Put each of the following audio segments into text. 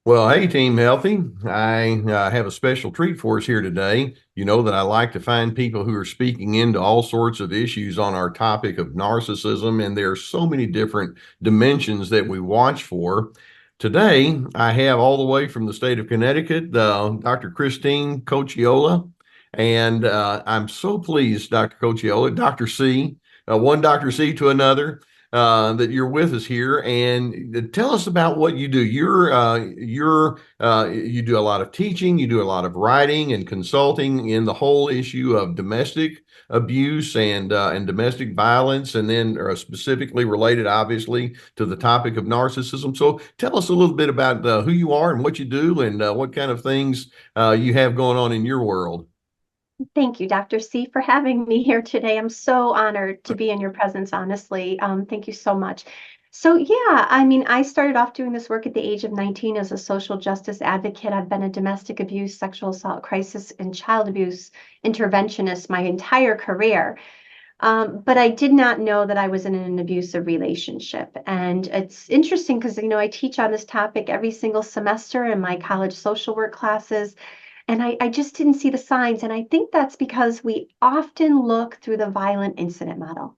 Well, hey, Team Healthy. I have a special treat for us here today. You know that I like to find people who are speaking into all sorts of issues on our topic of narcissism, and there are so many different dimensions that we watch for. Today, I have all the way from the state of Connecticut, Dr. Christine Cocciola, and I'm so pleased, Dr. Cocciola, Dr. C, one Dr. C to another that you're with us here, and tell us about what you do. You do a lot of teaching, you do a lot of writing and consulting in the whole issue of domestic abuse and domestic violence, and then specifically related, obviously, to the topic of narcissism. So tell us a little bit about who you are and what you do, and what kind of things you have going on in your world. Thank you, Dr. C, for having me here today. I'm so honored to be in your presence, honestly. Thank you so much. So, yeah, I mean, I started off doing this work at the age of 19 as a social justice advocate. I've been a domestic abuse, sexual assault crisis, and child abuse interventionist my entire career. But I did not know that I was in an abusive relationship. And it's interesting because, I teach on this topic every single semester in my college social work classes. And I just didn't see the signs. And I think that's because we often look through the violent incident model.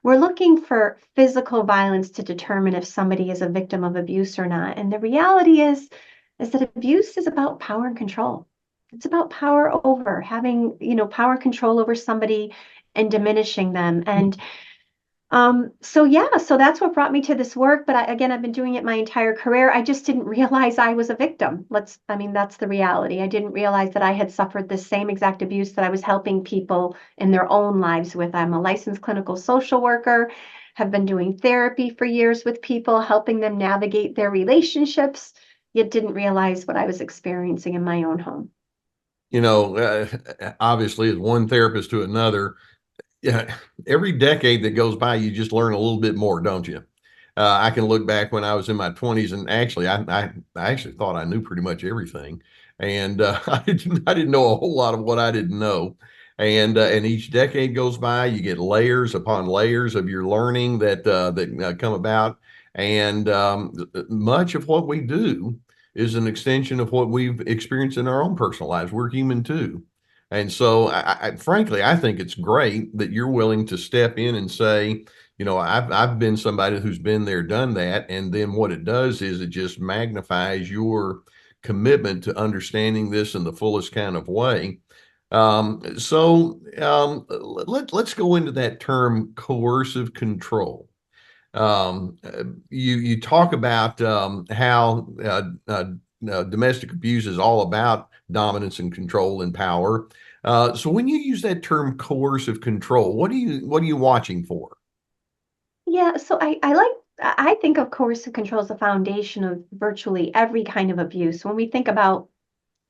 We're looking for physical violence to determine if somebody is a victim of abuse or not. And the reality is that abuse is about power and control. It's about power over having, power and control over somebody and diminishing them. And so yeah, so that's what brought me to this work. But again, I've been doing it my entire career. I just didn't realize I was a victim. I mean, that's the reality. I didn't realize that I had suffered the same exact abuse that I was helping people in their own lives with. I'm a licensed clinical social worker, have been doing therapy for years with people, helping them navigate their relationships, yet didn't realize what I was experiencing in my own home. Obviously, as one therapist to another, yeah, every decade that goes by, you just learn a little bit more, don't you? I can look back when I was in my 20s, and actually, I actually thought I knew pretty much everything, and I didn't know a whole lot of what I didn't know. And each decade goes by, you get layers upon layers of your learning that come about, and much of what we do is an extension of what we've experienced in our own personal lives. We're human too. And so, frankly, I think it's great that you're willing to step in and say, I've been somebody who's been there, done that, and then what it does is it just magnifies your commitment to understanding this in the fullest kind of way. Let's go into that term coercive control. You talk about how domestic abuse is all about dominance and control and power. So when you use that term coercive control, what are you watching for? Yeah, so I think of coercive control as the foundation of virtually every kind of abuse. When we think about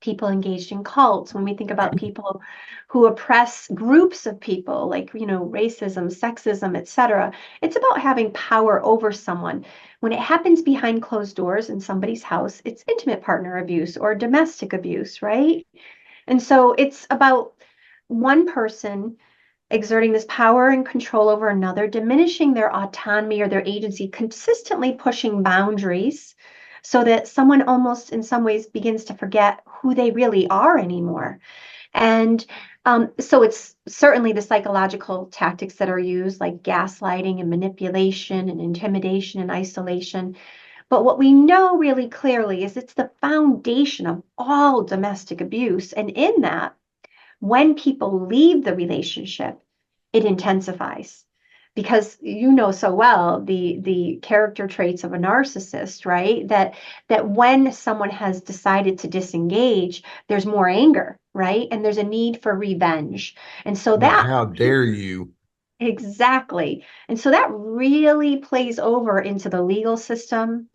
people engaged in cults, when we think about people who oppress groups of people, like, racism, sexism, etc., it's about having power over someone. When it happens behind closed doors in somebody's house, it's intimate partner abuse or domestic abuse, right? And so it's about one person exerting this power and control over another, diminishing their autonomy or their agency, consistently pushing boundaries so that someone almost in some ways begins to forget who they really are anymore. And so it's certainly the psychological tactics that are used, like gaslighting and manipulation and intimidation and isolation. But what we know really clearly is it's the foundation of all domestic abuse. And in that, when people leave the relationship, it intensifies because you know so well the character traits of a narcissist, right? That when someone has decided to disengage, there's more anger, right? And there's a need for revenge. And so Yeah, that how dare you? exactly. And so that really plays over into the legal system.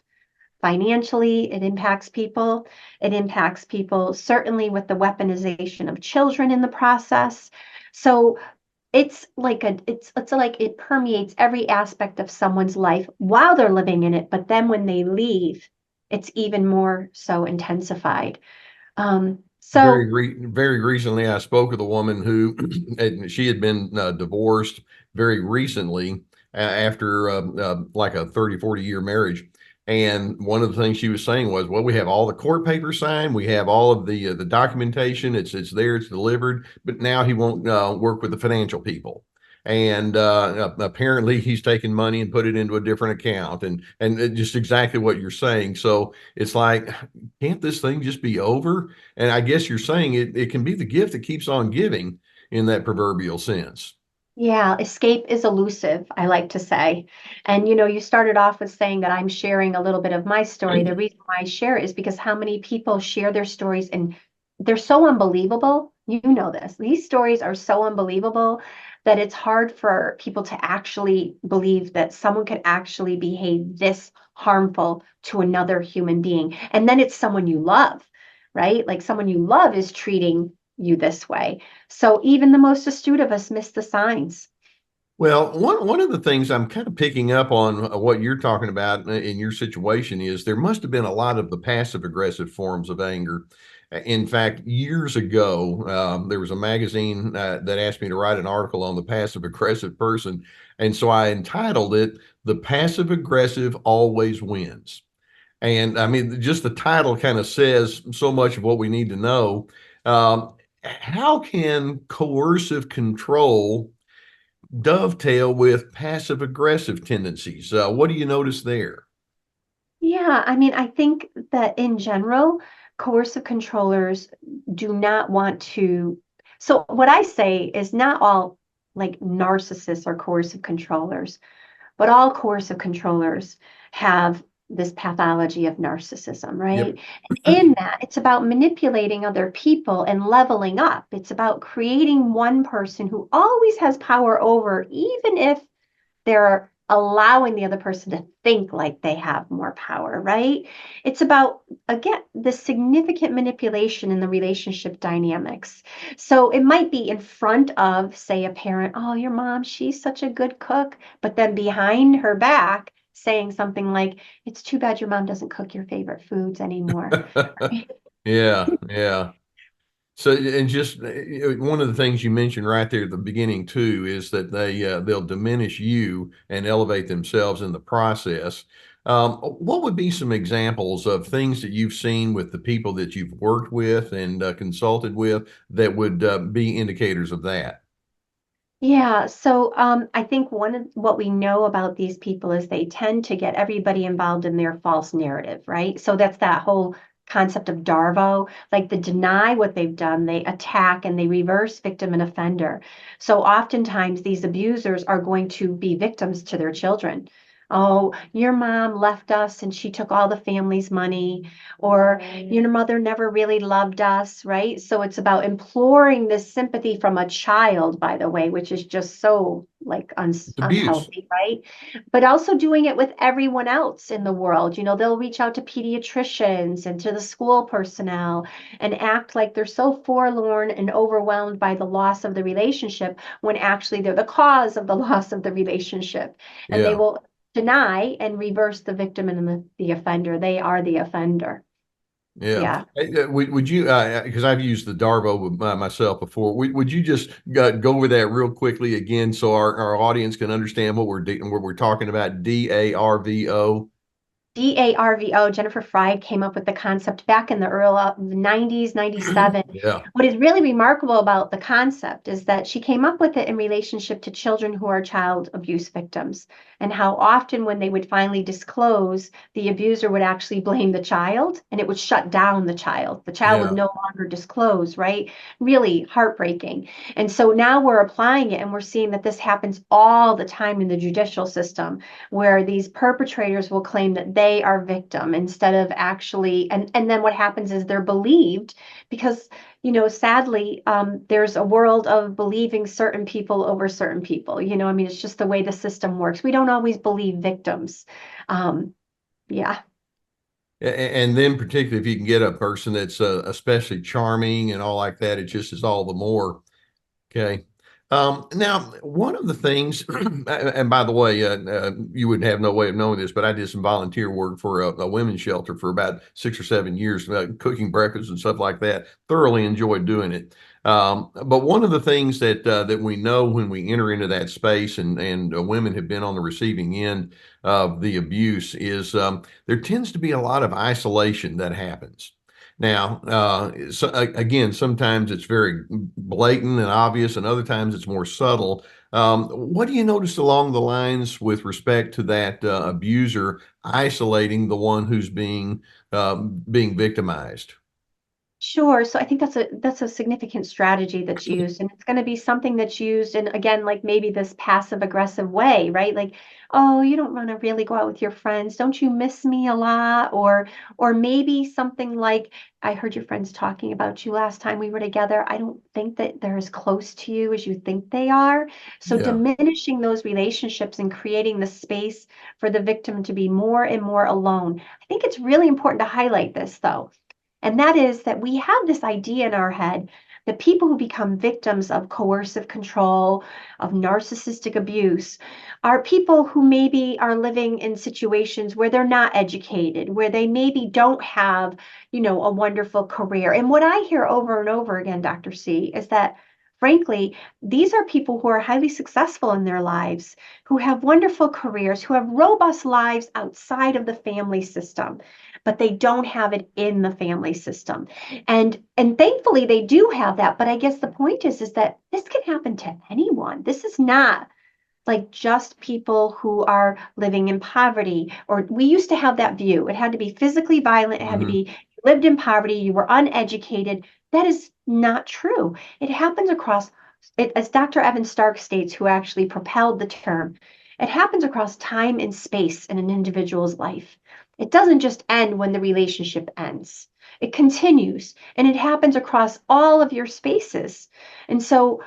Financially, it impacts people. It impacts people certainly with the weaponization of children in the process. So it's like it permeates every aspect of someone's life while they're living in it, but then when they leave, it's even more so intensified. So Very recently, I spoke with a woman who and she had been divorced very recently after like a 30, 40 year marriage. And one of the things she was saying was, well, we have all the court papers signed, we have all of the documentation, it's there, it's delivered, but now he won't work with the financial people. And apparently he's taken money and put it into a different account, and just exactly what you're saying. So it's like, can't this thing just be over? And I guess you're saying it can be the gift that keeps on giving in that proverbial sense. Yeah, escape is elusive, I like to say. And you started off with saying that I'm sharing a little bit of my story. The reason why I share it is because how many people share their stories and they're so unbelievable. You know this. These stories are so unbelievable that it's hard for people to actually believe that someone could actually behave this harmful to another human being. And then it's someone you love, right? Like someone you love is treating you this way. So even the most astute of us miss the signs. Well, one of the things I'm kind of picking up on what you're talking about in your situation is there must have been a lot of the passive aggressive forms of anger. In fact, years ago, there was a magazine that asked me to write an article on the passive aggressive person. And so I entitled it, The Passive Aggressive Always Wins. And I mean, just the title kind of says so much of what we need to know. Um, how can coercive control dovetail with passive aggressive tendencies? What do you notice there? Yeah, I mean, I think that in general, coercive controllers do not want to. So, what I say is not all like narcissists are coercive controllers, but all coercive controllers have this pathology of narcissism, right? Yep. And in that, it's about manipulating other people and leveling up. It's about creating one person who always has power over, even if they're allowing the other person to think like they have more power, right? It's about, again, the significant manipulation in the relationship dynamics. So it might be in front of, say, a parent, oh, your mom, she's such a good cook, but then behind her back, saying something like, it's too bad your mom doesn't cook your favorite foods anymore. Yeah, yeah. So, and just one of the things you mentioned right there at the beginning too is that they'll diminish you and elevate themselves in the process. What would be some examples of things that you've seen with the people that you've worked with and consulted with that would be indicators of that? Yeah, so I think one of what we know about these people is they tend to get everybody involved in their false narrative, right? So that's that whole concept of Darvo, like they deny what they've done, they attack and they reverse victim and offender. So oftentimes these abusers are going to be victims to their children. Oh, your mom left us and she took all the family's money, or your mother never really loved us, right? So it's about imploring this sympathy from a child, by the way, which is just so like It's abuse. unhealthy, right? But also doing it with everyone else in the world. They'll reach out to pediatricians and to the school personnel and act like they're so forlorn and overwhelmed by the loss of the relationship when actually they're the cause of the loss of the relationship. And they Yeah. will deny and reverse the victim and the offender. They are the offender. Yeah. Yeah. Hey, would you, because I've used the Darvo myself before, would you just go over that real quickly again so our audience can understand what we're talking about? DARVO. DARVO, Jennifer Fry came up with the concept back in the early 90s, 97. Yeah. What is really remarkable about the concept is that she came up with it in relationship to children who are child abuse victims, and how often when they would finally disclose, the abuser would actually blame the child and it would shut down the child. The child would Yeah. no longer disclose, right? Really heartbreaking. And so now we're applying it and we're seeing that this happens all the time in the judicial system, where these perpetrators will claim that they are victim instead of actually, and then what happens is they're believed because sadly, there's a world of believing certain people over certain people. I mean, it's just the way the system works. We don't always believe victims. um, yeah. And then particularly if you can get a person that's especially charming and all like that, it just is all the more. Okay. Now, one of the things, and by the way, you would have no way of knowing this, but I did some volunteer work for a women's shelter for about 6 or 7 years, cooking breakfast and stuff like that. Thoroughly enjoyed doing it. But one of the things that we know when we enter into that space, and women have been on the receiving end of the abuse, is there tends to be a lot of isolation that happens. Now, again, sometimes it's very blatant and obvious, and other times it's more subtle. What do you notice along the lines with respect to that abuser isolating the one who's being victimized? Sure. So I think that's a significant strategy that's used, and it's going to be something that's used in, again, like maybe this passive aggressive way, right? Like, oh, you don't want to really go out with your friends. Don't you miss me a lot? Or maybe something like, I heard your friends talking about you last time we were together. I don't think that they're as close to you as you think they are. So Yeah. diminishing those relationships and creating the space for the victim to be more and more alone. I think it's really important to highlight this, though, and that is that we have this idea in our head that people who become victims of coercive control, of narcissistic abuse, are people who maybe are living in situations where they're not educated, where they maybe don't have, a wonderful career. And what I hear over and over again, Dr. C, is that frankly, these are people who are highly successful in their lives, who have wonderful careers, who have robust lives outside of the family system, but they don't have it in the family system. And thankfully they do have that. But I guess the point is that this can happen to anyone. This is not like just people who are living in poverty. Or we used to have that view. It had to be physically violent, it had to Hmm. be you lived in poverty, you were uneducated. That is not true. It happens across it, as Dr. Evan Stark states, who actually propelled the term, it happens across time and space in an individual's life. It doesn't just end when the relationship ends. It continues and it happens across all of your spaces. And so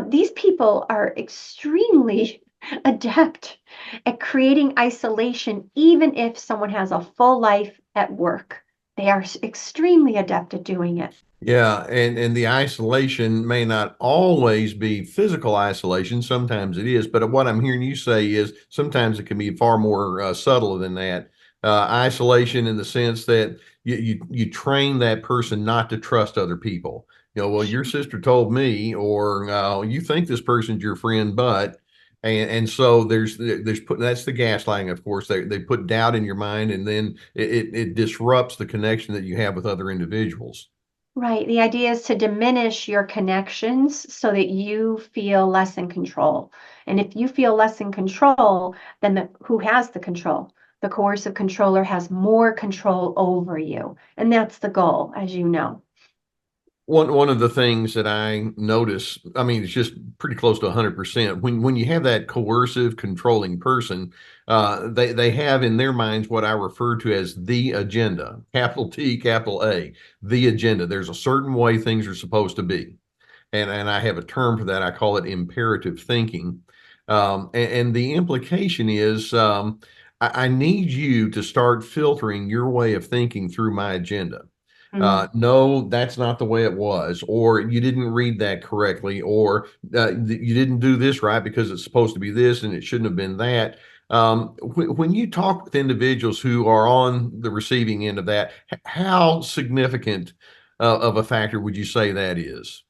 these people are extremely adept at creating isolation, even if someone has a full life at work. They are extremely adept at doing it. Yeah, and the isolation may not always be physical isolation. Sometimes it is, but what I'm hearing you say is sometimes it can be far more subtle than that. Isolation in the sense that you train that person not to trust other people. Well, your sister told me, or you think this person's your friend, but and so there's put that's the gaslighting, of course. They put doubt in your mind, and then it disrupts the connection that you have with other individuals. Right. The idea is to diminish your connections so that you feel less in control. And if you feel less in control, then who has the control? The coercive controller has more control over you. And that's the goal, as you know. One of the things that I notice, I mean, it's just pretty close to 100%. When you have that coercive, controlling person, they have in their minds what I refer to as the agenda, capital T, capital A, the agenda. There's a certain way things are supposed to be, and I have a term for that. I call it imperative thinking, and the implication is I need you to start filtering your way of thinking through my agenda. Mhm. No, that's not the way it was, or you didn't read that correctly, or you didn't do this right because it's supposed to be this and it shouldn't have been that. When you talk with individuals who are on the receiving end of that, how significant of a factor would you say that is?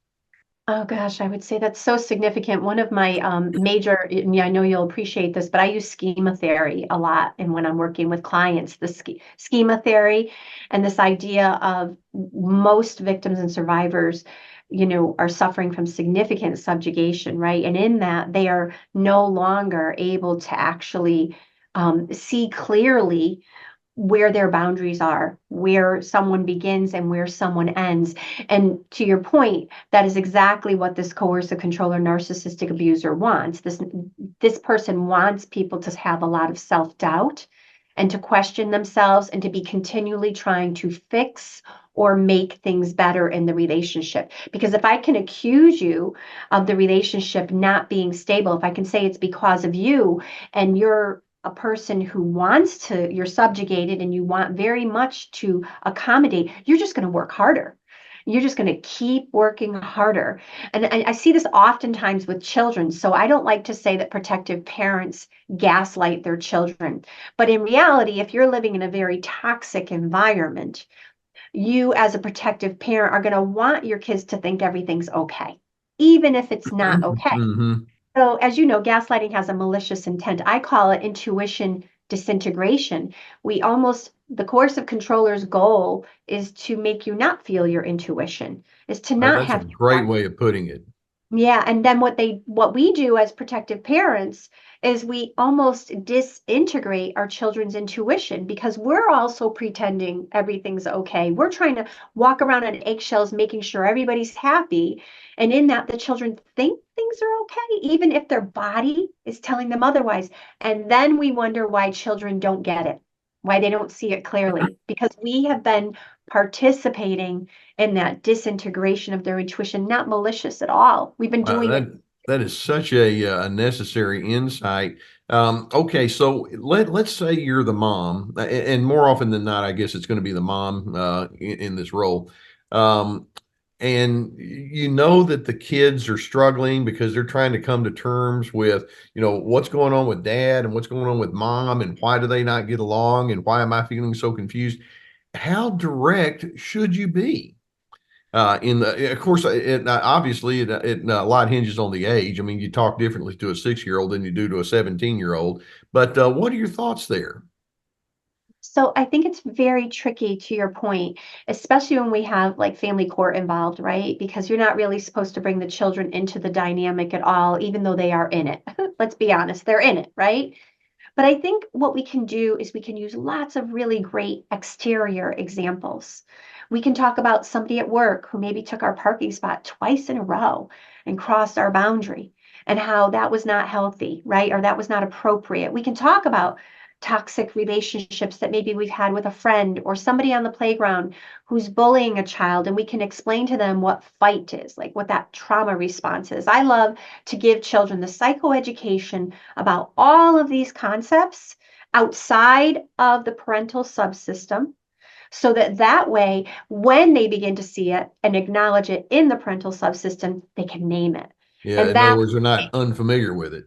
Oh gosh, I would say that's so significant. One of my major, and yeah, I know you'll appreciate this, but I use schema theory a lot. And when I'm working with clients, the schema theory and this idea of most victims and survivors, are suffering from significant subjugation, right? And in that, they are no longer able to actually see clearly where their boundaries are, where someone begins and where someone ends. And to your point, that is exactly what this coercive controller narcissistic abuser wants. This person wants people to have a lot of self-doubt and to question themselves and to be continually trying to fix or make things better in the relationship. Because if I can accuse you of the relationship not being stable, if I can say it's because of you and you're a person who wants to, you're subjugated and you want very much to accommodate, you're just going to work harder. You're just going to keep working harder. And I see this oftentimes with children. So I don't like to say that protective parents gaslight their children. But in reality, if you're living in a very toxic environment, you as a protective parent are going to want your kids to think everything's okay, even if it's not okay. Hmm. So, as you know, gaslighting has a malicious intent. I call it intuition disintegration. The coercive controller's goal is to make you not feel your intuition, is to not That's a have you great want. way of putting it. Yeah, and then what we do as protective parents is we almost disintegrate our children's intuition because we're also pretending everything's okay. We're trying to walk around on eggshells making sure everybody's happy, and in that the children think things are okay even if their body is telling them otherwise. And then we wonder why children don't get it, why they don't see it clearly, because we have been participating in that disintegration of their intuition, not malicious at all. We've been Wow, doing it. that is such a necessary insight. Okay, so let's say you're the mom, and more often than not, I guess it's going to be the mom in this role. Um, and you know that the kids are struggling because they're trying to come to terms with, what's going on with dad and what's going on with mom, and why do they not get along, and why am I feeling so confused? How direct should you be? Of course, obviously it a lot hinges on the age. I mean, you talk differently to a 6-year-old than you do to a 17-year-old. But what are your thoughts there? So I think it's very tricky to your point, especially when we have like family court involved, right? Because you're not really supposed to bring the children into the dynamic at all, even though they are in it. Let's be honest, they're in it, right? But I think what we can do is we can use lots of really great exterior examples. We can talk about somebody at work who maybe took our parking spot twice in a row and crossed our boundary and how that was not healthy, right? Or that was not appropriate. We can talk about toxic relationships that maybe we've had with a friend or somebody on the playground who's bullying a child, and we can explain to them what fight is, like what that trauma response is. I love to give children the psychoeducation about all of these concepts outside of the parental subsystem, so that way when they begin to see it and acknowledge it in the parental subsystem, they can name it. Yeah, And in other that words, they're not unfamiliar with it.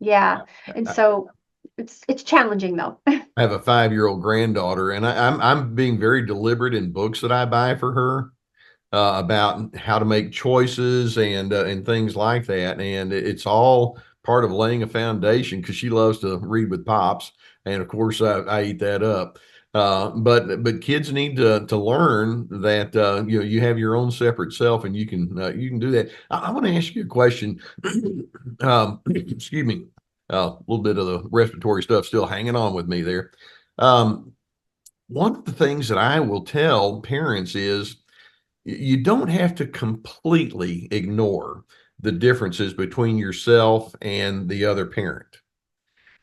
yeah. And I so it's challenging though. I have a 5-year-old granddaughter, and I'm being very deliberate in books that I buy for her about how to make choices and things like that. And it's all part of laying a foundation because she loves to read with pops, and of course I eat that up. But kids need to learn that you have your own separate self, and you can do that. I want to ask you a question. Excuse me, a little bit of the respiratory stuff still hanging on with me there. Um, one of the things that I will tell parents is you don't have to completely ignore the differences between yourself and the other parent.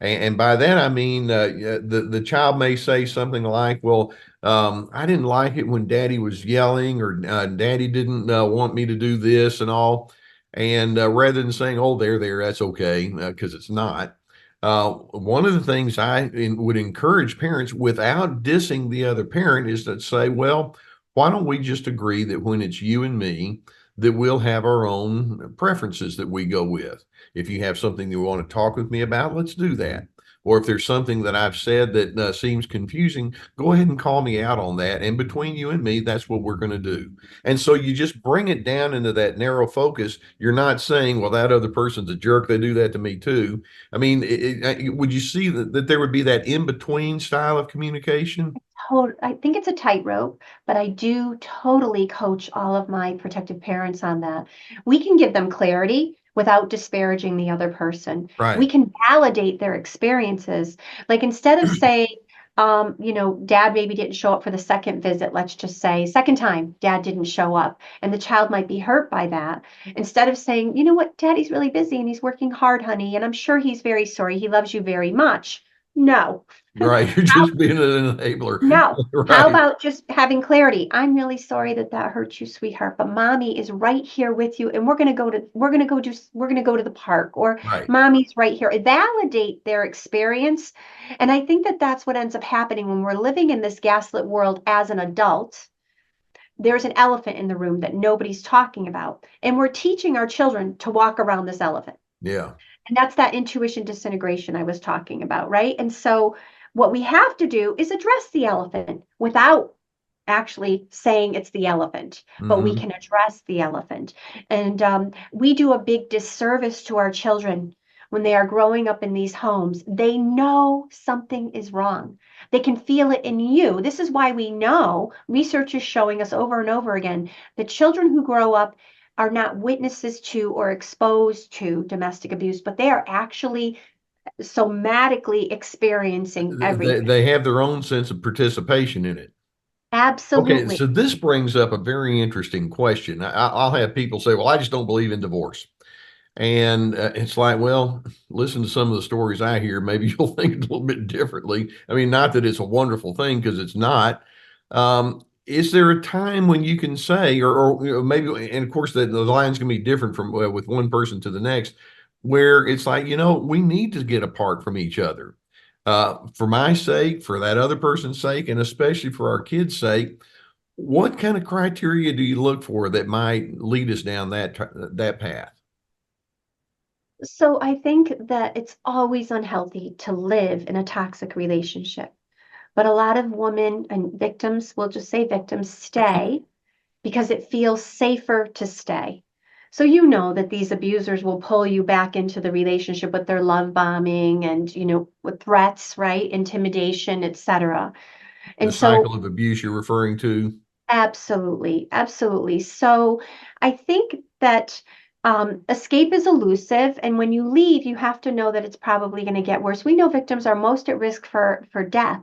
And by that I mean yeah, the child may say something like, "Well, I didn't like it when Daddy was yelling, or Daddy didn't want me to do this and all." And rather than saying, "Oh, there, that's okay," because it's not. One of the things would encourage parents, without dissing the other parent, is to say, "Well, why don't we just agree that when it's you and me, that we'll have our own preferences that we go with. If you have something you want to talk with me about, let's do that. Or if there's something that I've said that seems confusing, go ahead and call me out on that. And between you and me, that's what we're going to do." And so you just bring it down into that narrow focus. You're not saying, "Well, that other person's a jerk. They do that to me too." I mean, would you see that there would be that in between style of communication? I think it's a tightrope, but I do totally coach all of my protective parents on that. We can give them clarity without disparaging the other person. We Right. can validate their experiences. Like instead of saying, dad maybe didn't show up for the second visit, let's just say, second time, dad didn't show up, and the child might be hurt by that. Instead of saying, you know what, daddy's really busy and he's working hard, honey, and I'm sure he's very sorry. He loves you very much. No. Right. You're just being an enabler. No. How Right. about just having clarity? I'm really sorry that that hurt you, sweetheart, but mommy is right here with you, and we're going to go to the park, or Right. mommy's right here. Validate their experience. And I think that that's what ends up happening when we're living in this gaslit world as an adult. There's an elephant in the room that nobody's talking about, and we're teaching our children to walk around this elephant. Yeah. And that's that intuition disintegration I was talking about, right? And so what we have to do is address the elephant without actually saying it's the elephant, but we Hmm. can address the elephant. And we do a big disservice to our children when they are growing up in these homes. They know something is wrong. They can feel it in you. This is why we know research is showing us over and over again that children who grow up are not witnesses to or exposed to domestic abuse, but they are actually somatically experiencing everything. They have their own sense of participation in it. Okay, Absolutely. so this brings up a very interesting question. I'll have people say, "Well, I just don't believe in divorce." And it's like, well, listen to some of the stories I hear. Maybe you'll think a little bit differently. I mean, not that it's a wonderful thing, because it's not. Is there a time when you can say, or maybe, and of course, the line's going to be different from with one person to the next, where it's like, we need to get apart from each other, for my sake, for that other person's sake, and especially for our kids' sake. What kind of criteria do you look for that might lead us down that path? So I think that it's always unhealthy to live in a toxic relationship. But a lot of women and victims, we'll just say victims, stay because it feels safer to stay. So you know that these abusers will pull you back into the relationship with their love bombing and, with threats, right? Intimidation, etc. The And cycle so of abuse you're referring to? absolutely, absolutely. So I think that escape is elusive, and when you leave, you have to know that it's probably going to get worse. We know victims are most at risk for death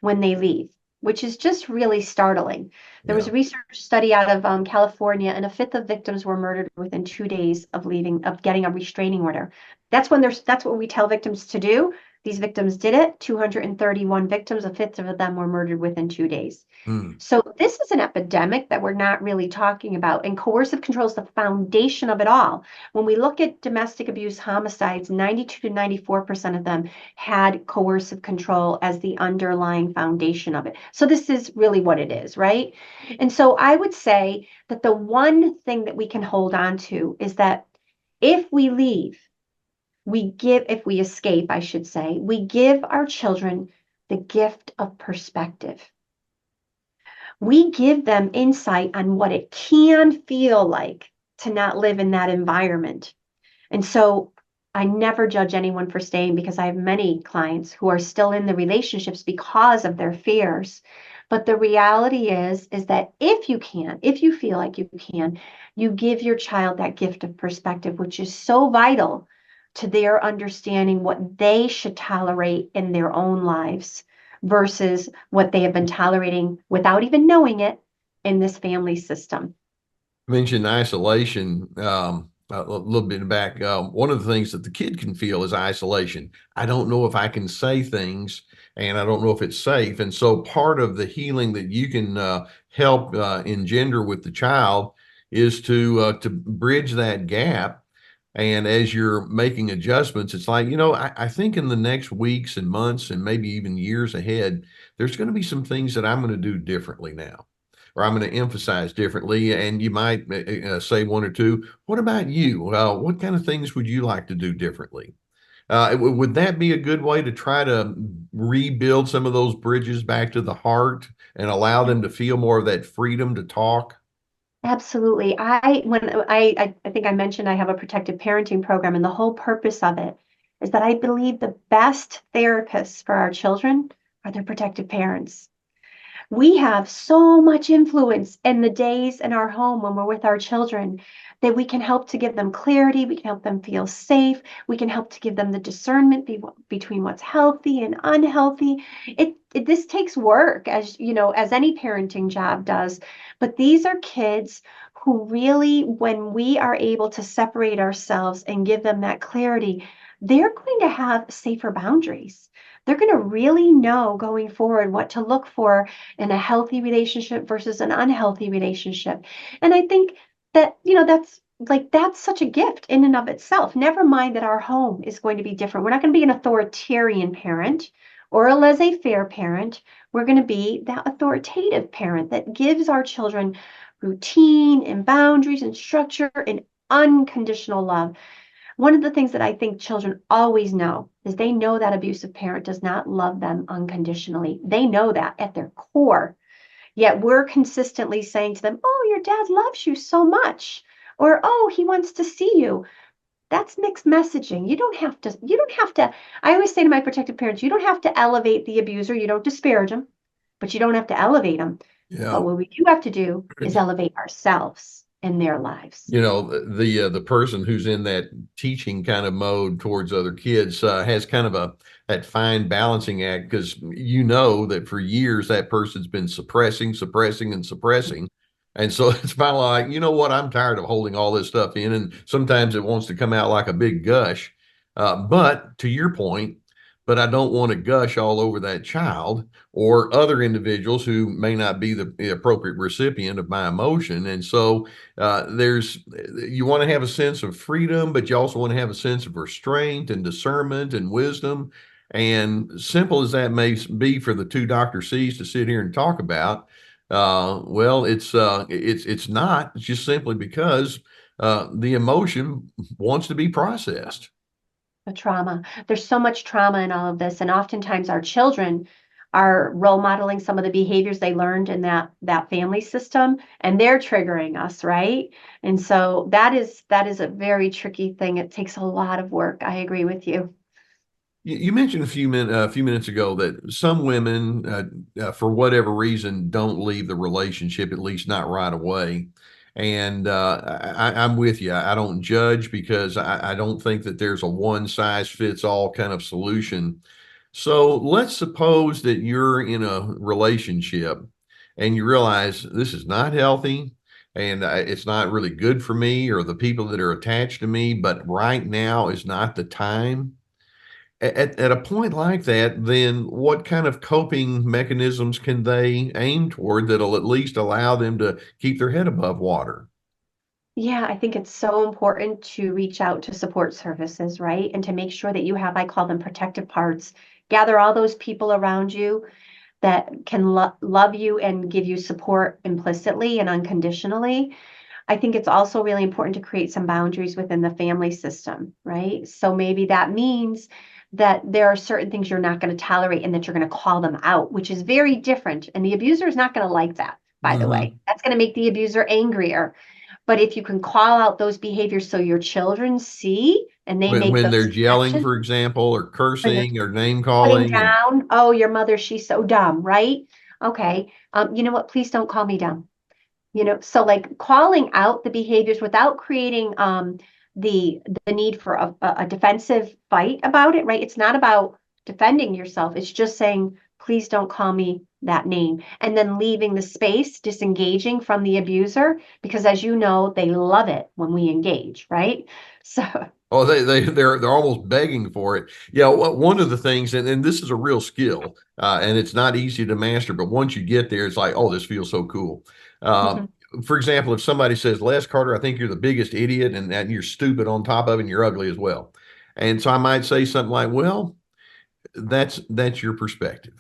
when they leave, which is just really startling. There was Yeah. a research study out of California, and a fifth of victims were murdered within 2 days of leaving, of getting a restraining order. That's what we tell victims to do. These victims did it. 231 victims, a fifth of them were murdered within 2 days. Hmm. So this is an epidemic that we're not really talking about. And coercive control is the foundation of it all. When we look at domestic abuse homicides, 92 to 94% of them had coercive control as the underlying foundation of it. So this is really what it is, right? And so I would say that the one thing that we can hold on to is that if we leave, if we escape, I should say, we give our children the gift of perspective. We give them insight on what it can feel like to not live in that environment. And so I never judge anyone for staying because I have many clients who are still in the relationships because of their fears. But the reality is that if you feel like you can, you give your child that gift of perspective, which is so vital to their understanding what they should tolerate in their own lives versus what they have been tolerating without even knowing it in this family system. Mentioned isolation, a little bit back. One of the things that the kid can feel is isolation. I don't know if I can say things, and I don't know if it's safe. And so part of the healing that you can help engender with the child is to bridge that gap. And as you're making adjustments, it's like, I think in the next weeks and months and maybe even years ahead, there's going to be some things that I'm going to do differently now, or I'm going to emphasize differently. And you might say one or two. What about you? What kind of things would you like to do differently? Would that be a good way to try to rebuild some of those bridges back to the heart and allow them to feel more of that freedom to talk? Absolutely. I think I mentioned I have a protective parenting program, and the whole purpose of it is that I believe the best therapists for our children are their protective parents. We have so much influence in the days in our home when we're with our children that we can help to give them clarity, we can help them feel safe, we can help to give them the discernment between what's healthy and unhealthy. This takes work, as you know, as any parenting job does, but these are kids who really, when we are able to separate ourselves and give them that clarity, they're going to have safer boundaries. They're going to really know going forward what to look for in a healthy relationship versus an unhealthy relationship. And I think that, that's such a gift in and of itself. Never mind that our home is going to be different. We're not going to be an authoritarian parent or a laissez-faire parent. We're going to be that authoritative parent that gives our children routine and boundaries and structure and unconditional love. One of the things that I think children always know is they know that abusive parent does not love them unconditionally. They know that at their core. Yet we're consistently saying to them, oh, your dad loves you so much, or oh, he wants to see you. That's mixed messaging. You don't have to, I always say to my protective parents, you don't have to elevate the abuser. You don't disparage them, but you don't have to elevate them. But Yeah. what we do have to do is elevate ourselves in their lives. You know, the person who's in that teaching kind of mode towards other kids has kind of a that fine balancing act, because you know that for years that person's been suppressing and suppressing, and so it's finally like, you know what, I'm tired of holding all this stuff in, and sometimes it wants to come out like a big gush. But to your point, but I don't want to gush all over that child or other individuals who may not be the appropriate recipient of my emotion, and so there's you want to have a sense of freedom, but you also want to have a sense of restraint and discernment and wisdom. And simple as that may be for the two Dr. C's to sit here and talk about, well, it's not. It's just simply because the emotion wants to be processed. The trauma. There's so much trauma in all of this, and oftentimes our children are role modeling some of the behaviors they learned in that family system, and they're triggering us, right? And so that is a very tricky thing. It takes a lot of work. I agree with you. You mentioned a few minutes ago that some women, for whatever reason, don't leave the relationship, at least not right away. And I'm with you. I don't judge, because I don't think that there's a one size fits all kind of solution. So let's suppose that you're in a relationship and you realize this is not healthy, and it's not really good for me or the people that are attached to me, but right now is not the time. At a point like that, then what kind of coping mechanisms can they aim toward that'll at least allow them to keep their head above water? Yeah, I think it's so important to reach out to support services, right? And to make sure that you have, I call them protective parts. Gather all those people around you that can love you and give you support implicitly and unconditionally. I think it's also really important to create some boundaries within the family system, right? So maybe that means that there are certain things you're not going to tolerate and that you're going to call them out, which is very different. And the abuser is not going to like that, by the way. Hmm. That's going to make the abuser angrier. But if you can call out those behaviors so your children see and they make When those they're yelling, connections, for example, or when they're cursing or name putting calling, and down, oh, your mother, she's so dumb, right? Okay. You know what? Please don't call me dumb. So like calling out the behaviors without creating the need for a defensive fight about it, right? It's not about defending yourself. It's just saying, please don't call me that name. And then leaving the space, disengaging from the abuser, because as you know, they love it when we engage, right? So, oh, they're almost begging for it. Yeah, one of the things, and this is a real skill, and it's not easy to master, but once you get there, it's like, oh, this feels so cool. Uh, mhm. for example, if somebody says, Les Carter, I think you're the biggest idiot, and you're stupid on top of it, and you're ugly as well. And so I might say something like, well, that's your perspective.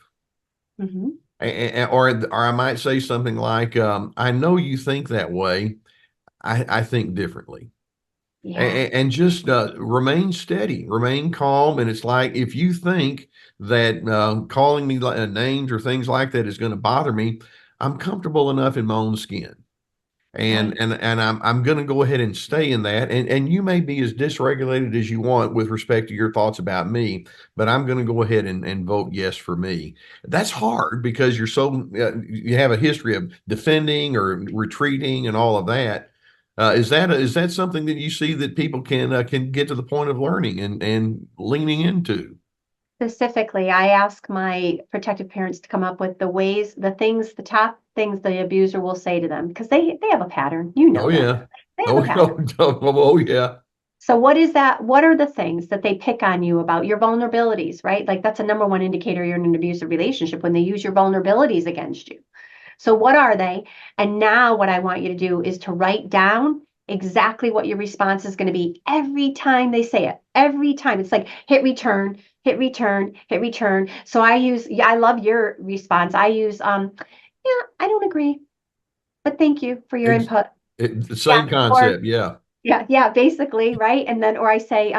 Mhm. Or I might say something like, I know you think that way. I think differently. Yeah, And just remain steady, remain calm. And it's like, if you think that calling me names or things like that is going to bother me, I'm comfortable enough in my own skin. And right. I'm going to go ahead and stay in that. And you may be as dysregulated as you want with respect to your thoughts about me, but I'm going to go ahead and vote yes for me. That's hard because you have a history of defending or retreating and all of that. Is that something that you see that people can get to the point of learning and leaning into? Specifically, I ask my protective parents to come up with the ways, the things, the top things the abuser will say to them because they have a pattern. You Oh know this. yeah. They have a Oh, pattern. oh, oh yeah. So what is that? What are the things that they pick on you about your vulnerabilities, right? Like that's a number one indicator you're in an abusive relationship when they use your vulnerabilities against you. So what are they? And now what I want you to do is to write down exactly what your response is going to be every time they say it. Every time. It's like hit return, hit return, hit return. So yeah, I love your response. I use yeah, I don't agree, but thank you for your Ex input. the Yeah. same Or concept. Yeah. yeah, basically, right? Or I say,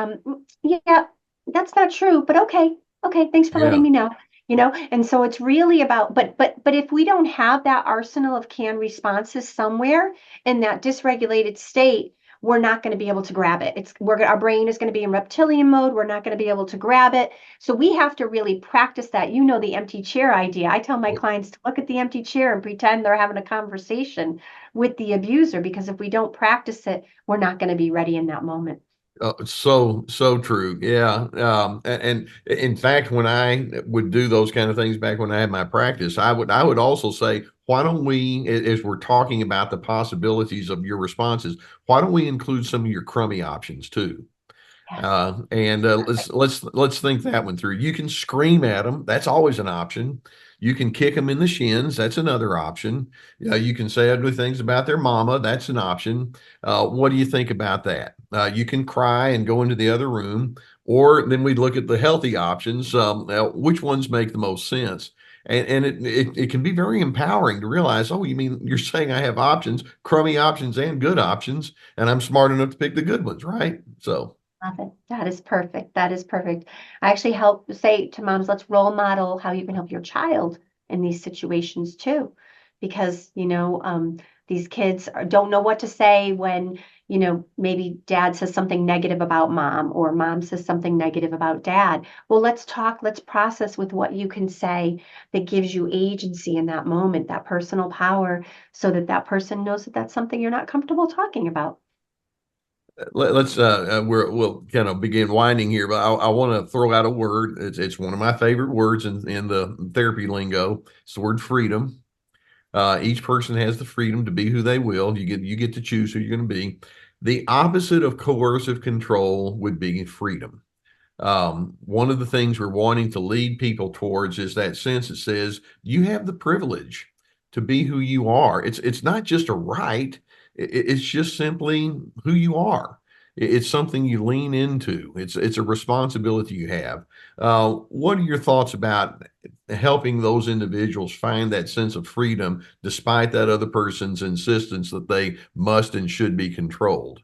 yeah, that's not true, but okay. Okay, thanks for letting Yeah. me know. And so it's really about, but if we don't have that arsenal of canned responses somewhere in that dysregulated state, we're not going to be able to grab it. Our brain is going to be in reptilian mode. We're not going to be able to grab it. So we have to really practice that. The empty chair idea. I tell my clients to look at the empty chair and pretend they're having a conversation with the abuser, because if we don't practice it, we're not going to be ready in that moment. So true. Yeah. And in fact, when I would do those kind of things back when I had my practice, I would also say, why don't we, as we're talking about the possibilities of your responses, why don't we include some of your crummy options too? Yes. And let's think that one through. You can scream at them. That's always an option. You can kick them in the shins. That's another option. You can say ugly things about their mama. That's an option. What do you think about that? You can cry and go into the other room, or then we look at the healthy options. Which ones make the most sense? And it can be very empowering to realize, oh, you mean you're saying I have options, crummy options and good options, and I'm smart enough to pick the good ones, right? So. Love it. That is perfect. That is perfect. I actually help say to moms, let's role model how you can help your child in these situations too. Because, these kids don't know what to say when, maybe dad says something negative about mom, or mom says something negative about dad. Well, let's talk, let's process with what you can say that gives you agency in that moment, that personal power, so that that person knows that that's something you're not comfortable talking about. Let's we'll kind of begin winding here, but I want to throw out a word. It's one of my favorite words in the therapy lingo. It's the word freedom. Each person has the freedom to be who they will. You get to choose who you're going to be. The opposite of coercive control would be freedom. One of the things we're wanting to lead people towards is that sense that says you have the privilege to be who you are. It's not just a right. It's just simply who you are. It's something you lean into. It's a responsibility you have. What are your thoughts about helping those individuals find that sense of freedom despite that other person's insistence that they must and should be controlled?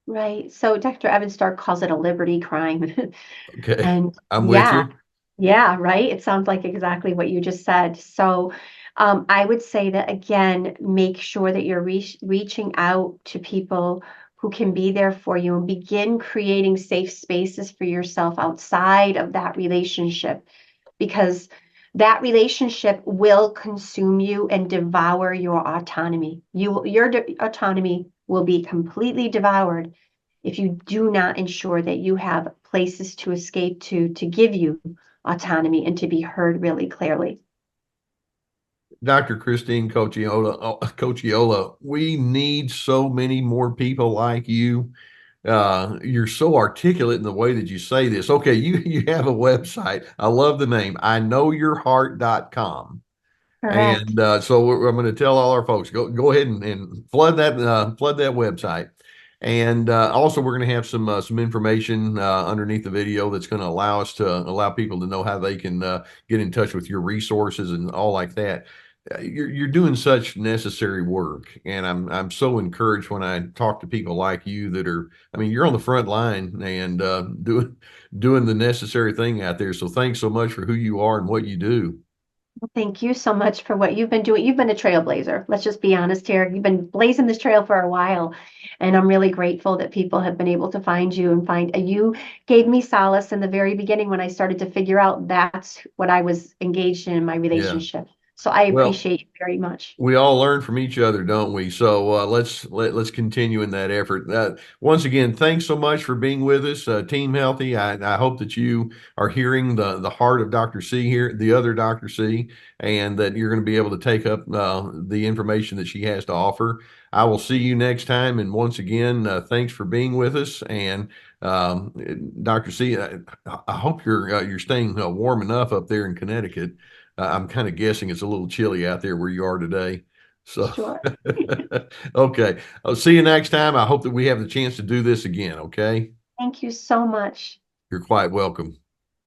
Right. So Dr. Evans Stark calls it a liberty crime. Okay, And I'm with yeah, you. yeah, right. It sounds like exactly what you just said. So I would say that again, make sure that you're reaching out to people who can be there for you, and begin creating safe spaces for yourself outside of that relationship, because that relationship will consume you and devour your autonomy. Autonomy will be completely devoured if you do not ensure that you have places to escape to give you autonomy and to be heard really clearly. Dr. Christine Cocciola, we need so many more people like you. You're so articulate in the way that you say this. Okay, you have a website. I love the name. I knowyourheart.com. Correct. And I'm going to tell all our folks, go ahead and flood that website. And also, we're going to have some information underneath the video that's going to allow people to know how they can get in touch with your resources and all like that. You're doing such necessary work, and I'm so encouraged when I talk to people like you that are. I mean, you're on the front line and doing the necessary thing out there. So thanks so much for who you are and what you do. Well, thank you so much for what you've been doing. You've been a trailblazer. Let's just be honest here. You've been blazing this trail for a while. And I'm really grateful that people have been able to find you and find you gave me solace in the very beginning when I started to figure out that's what I was engaged in my Yeah. relationship. So I Well, appreciate you very much. we all learn from each other, don't we? So let's continue in that effort. Once again, thanks so much for being with us, Team Healthy. I hope that you are hearing the heart of Dr. C here, the other Dr. C, and that you're going to be able to take up the information that she has to offer. I will see you next time. And once again, thanks for being with us. And um, Dr. C, I hope you're staying warm enough up there in Connecticut. I'm kind of guessing it's a little chilly out there where you are today. So, Sure. okay. I'll see you next time. I hope that we have the chance to do this again. Okay. Thank you so much. You're quite welcome.